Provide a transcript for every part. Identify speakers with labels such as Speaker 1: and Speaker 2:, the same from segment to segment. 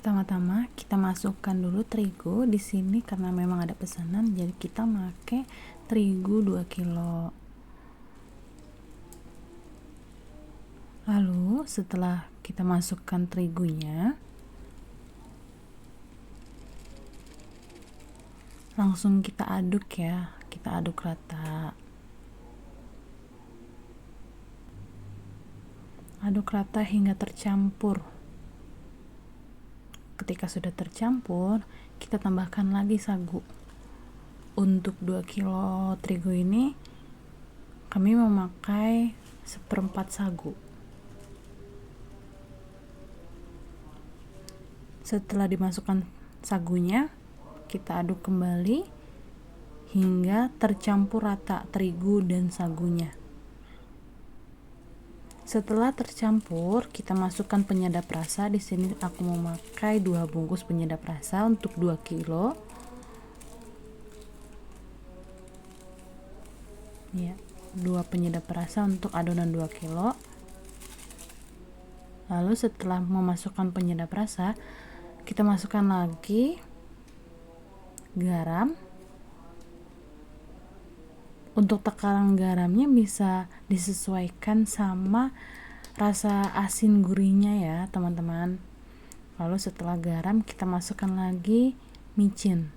Speaker 1: Pertama-tama kita masukkan dulu terigu di sini karena memang ada pesanan, jadi kita pakai terigu 2 kilo. Lalu setelah kita masukkan terigunya, langsung kita aduk ya, kita aduk rata. Aduk rata hingga tercampur. Ketika sudah tercampur, kita tambahkan lagi sagu. Untuk 2 kilo terigu ini kami memakai 1/4 sagu. Setelah dimasukkan sagunya, kita aduk kembali hingga tercampur rata terigu dan sagunya. Setelah tercampur, kita masukkan penyedap rasa. Di sini aku memakai 2 bungkus penyedap rasa untuk 2 kilo. Ya, 2 penyedap rasa untuk adonan 2 kilo. Lalu setelah memasukkan penyedap rasa, kita masukkan lagi garam. Untuk takaran garamnya bisa disesuaikan sama rasa asin gurihnya ya teman-teman. Lalu setelah garam kita masukkan lagi micin.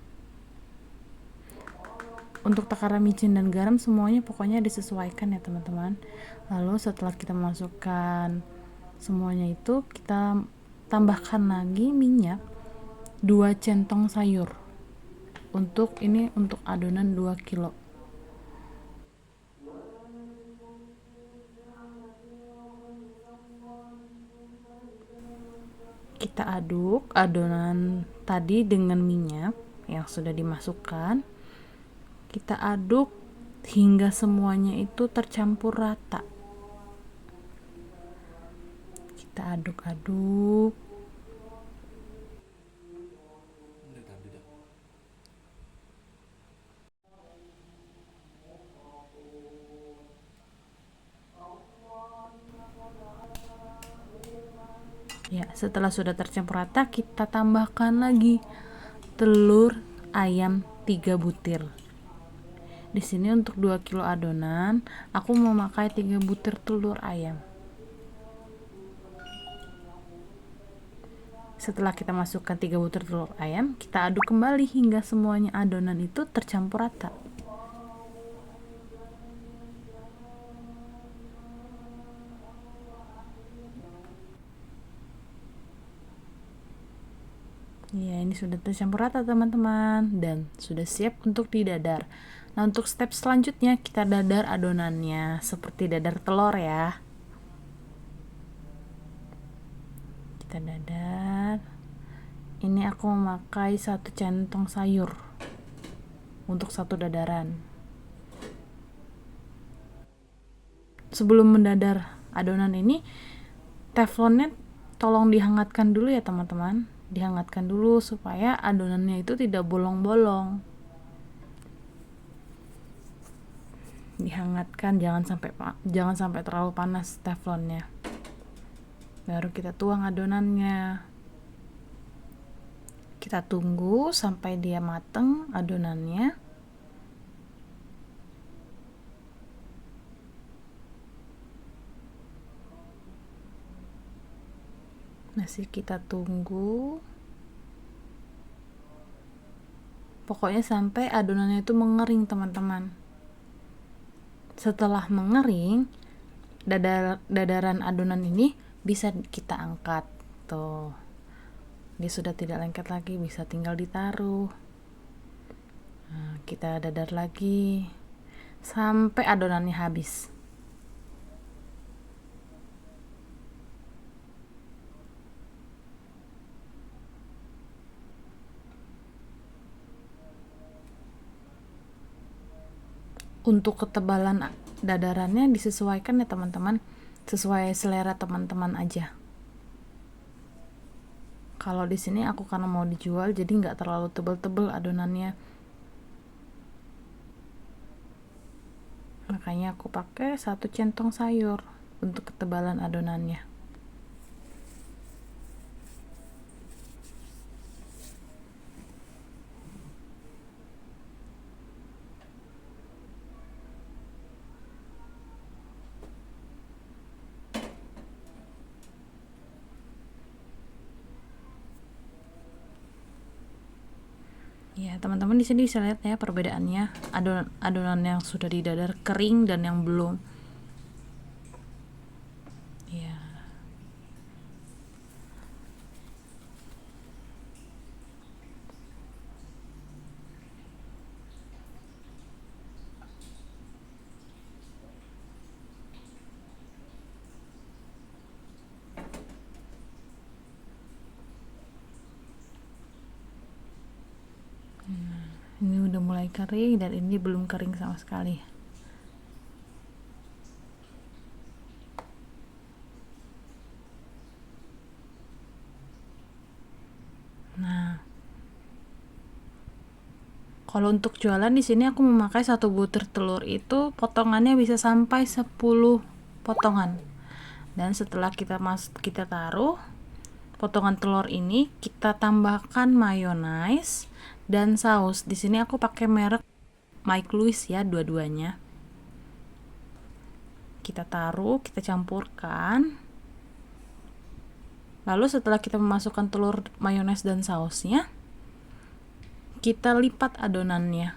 Speaker 1: Untuk takaran micin dan garam semuanya pokoknya disesuaikan ya teman-teman. Lalu setelah kita masukkan semuanya itu, kita tambahkan lagi minyak 2 centong sayur. Untuk adonan 2 kilo. Kita aduk adonan tadi dengan minyak yang sudah dimasukkan. Kita aduk hingga semuanya itu tercampur rata. Kita aduk-aduk. Ya, setelah sudah tercampur rata, kita tambahkan lagi telur ayam 3 butir. Di sini untuk 2 kilo adonan, aku memakai 3 butir telur ayam. Setelah kita masukkan 3 butir telur ayam, kita aduk kembali hingga semuanya adonan itu tercampur rata. Ya, ini sudah tercampur rata teman-teman dan sudah siap untuk didadar. Nah, untuk step selanjutnya kita dadar adonannya seperti dadar telur ya. Kita dadar. Ini aku memakai 1 centong sayur untuk 1 dadaran. Sebelum mendadar adonan ini, teflonnya tolong dihangatkan dulu ya teman-teman. Dihangatkan dulu supaya adonannya itu tidak bolong-bolong. Dihangatkan, jangan sampai terlalu panas teflonnya. Baru kita tuang adonannya. Kita tunggu sampai dia mateng adonannya. Masih kita tunggu. Pokoknya sampai adonannya itu mengering teman-teman. Setelah mengering, dadaran adonan ini bisa kita angkat. Tuh. Dia sudah tidak lengket lagi, bisa tinggal ditaruh. Nah, kita dadar lagi sampai adonannya habis. Untuk ketebalan dadarannya disesuaikan ya teman-teman, sesuai selera teman-teman aja. Kalau di sini aku karena mau dijual jadi nggak terlalu tebal-tebal adonannya, makanya aku pakai 1 centong sayur untuk ketebalan adonannya. Ya, teman-teman di sini bisa lihat ya perbedaannya, adonan yang sudah didadar kering dan yang belum. Ya. Ini udah mulai kering dan ini belum kering sama sekali. Nah, kalau untuk jualan di sini aku memakai satu butir telur itu potongannya bisa sampai 10 potongan. Dan setelah kita taruh potongan telur ini, kita tambahkan mayonnaise dan saus. Di sini aku pakai merek Mike Louis ya, dua-duanya. Kita taruh, kita campurkan. Lalu setelah kita memasukkan telur, mayonnaise dan sausnya, kita lipat adonannya.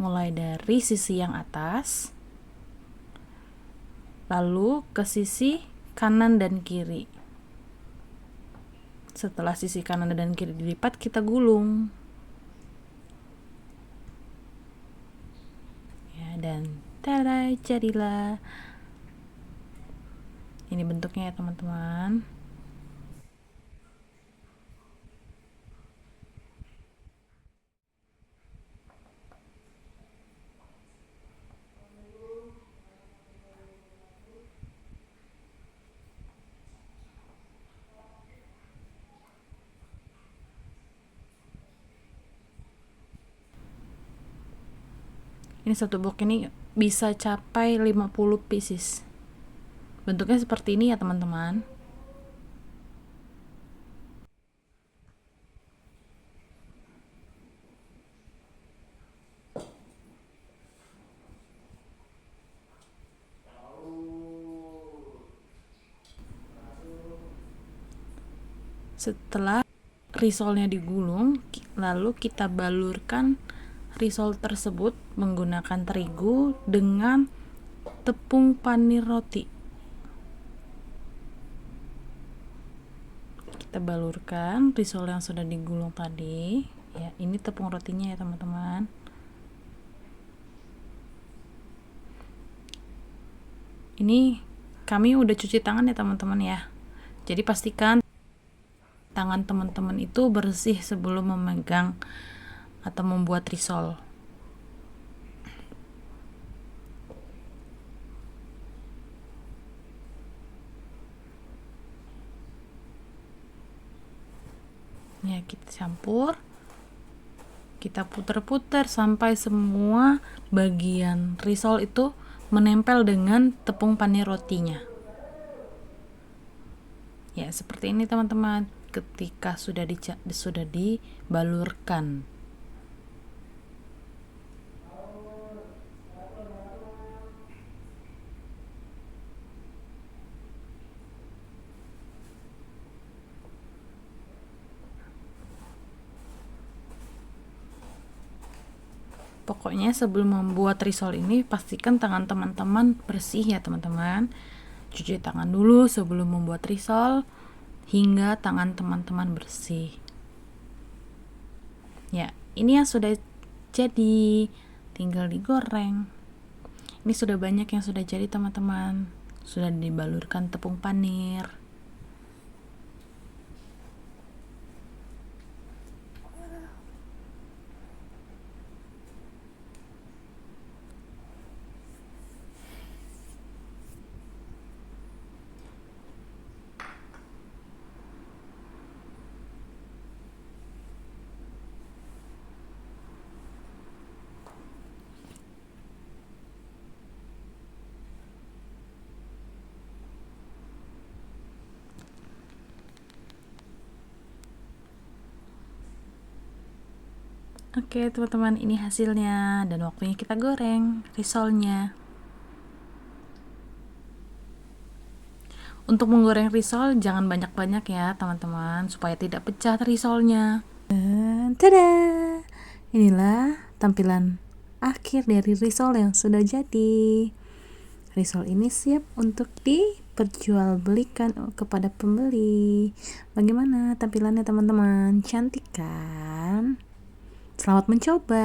Speaker 1: Mulai dari sisi yang atas, lalu ke sisi kanan dan kiri. Setelah sisi kanan dan kiri dilipat, kita gulung. Ya, dan tada, jadilah. Ini bentuknya ya teman-teman. Ini satu box ini bisa capai 50 pieces. Bentuknya seperti ini ya teman-teman. Setelah risolnya digulung, lalu kita balurkan risol tersebut menggunakan terigu dengan tepung panir roti. Kita balurkan risol yang sudah digulung tadi. Ya, ini tepung rotinya ya teman-teman. Ini kami udah cuci tangan ya teman-teman ya. Jadi pastikan tangan teman-teman itu bersih sebelum memegang atau membuat risol. Ya, kita campur, kita putar-putar sampai semua bagian risol itu menempel dengan tepung panir rotinya. Ya, seperti ini teman-teman ketika sudah dibalurkan. Pokoknya sebelum membuat risol ini pastikan tangan teman-teman bersih ya teman-teman. Cuci tangan dulu sebelum membuat risol hingga tangan teman-teman bersih. Ya, ini yang sudah jadi, tinggal digoreng. Ini sudah banyak yang sudah jadi teman-teman. Sudah dibalurkan tepung panir. Oke teman-teman, ini hasilnya dan waktunya kita goreng risolnya. Untuk menggoreng risol jangan banyak-banyak ya teman-teman, supaya tidak pecah risolnya. Dan tada, Inilah tampilan akhir dari risol yang sudah jadi. Risol ini siap untuk diperjualbelikan kepada pembeli. Bagaimana tampilannya teman-teman? Cantik kan? Selamat mencoba.